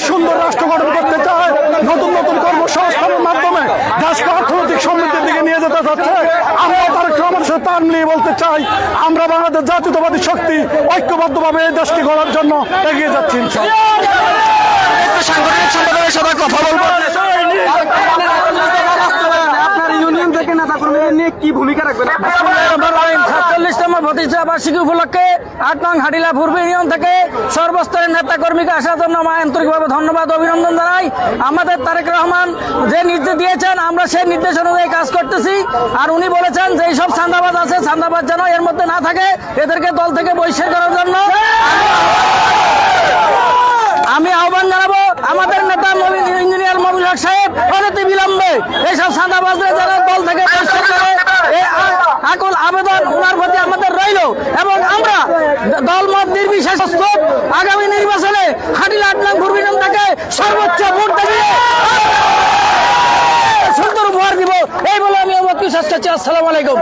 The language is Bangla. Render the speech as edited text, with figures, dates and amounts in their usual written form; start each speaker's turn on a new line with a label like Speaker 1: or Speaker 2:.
Speaker 1: সুন্দর রাষ্ট্র গঠন করতে চায়, নতুন নতুন কর্মসংস্থানের মাধ্যমে দেশকে অর্থনৈতিক সমৃদ্ধির দিকে নিয়ে যেতে চাচ্ছে। আমরা তারেক রহমানের সাথে তাল মিলিয়ে বলতে চাই, আমরা বাংলাদেশ জাতীয়তাবাদী শক্তি ঐক্যবদ্ধভাবে এই দেশকে গড়ার জন্য এগিয়ে যাচ্ছি।
Speaker 2: সাংগঠনিক সম্পাদকের সাথে কথা বলবো। আপনার ইউনিয়ন থেকে নেতা কর্মীদের নিয়ে কি ভূমিকা রাখবেন?
Speaker 3: ৪৭তম প্রতিষ্ঠা বার্ষিকী উপলক্ষে ৮ নং হাটিলা পূর্ব ইউনিয়ন থেকে সর্বস্তরের নেতা কর্মীকে আসার জন্য আমরা আন্তরিকভাবে ধন্যবাদ অভিনন্দন জানাই। আমাদের তারেক রহমান যে নির্দেশ দিয়েছেন আমরা সেই নির্দেশ অনুযায়ী কাজ করতেছি। আর উনি বলেছেন যে এইসব চাঁদাবাজ আছে, চাঁদাবাজ যেন এর মধ্যে না থাকে, এদেরকে দল থেকে বহিষ্কার করার জন্য আমি আহ্বান জানাবো আমাদের নেতা ইঞ্জিনিয়ার মবিল হক সাহেব অনতি বিলম্বে এইসব চাঁদাবাজদের যারা দল থেকে বহিষ্কার করে আকুল আবেদন ওনার প্রতি আমাদের রইল। এবং আমরা দলমত নির্বিশেষে আগামী নির্বাচনে হাটিলা ৮ নং পূর্ব ইউনিয়ন থেকে সর্বোচ্চ ভোট দিয়ে সুন্দর উপহার দিব, এই বলে আমি বিশ্বাস করছি। আসসালামু আলাইকুম।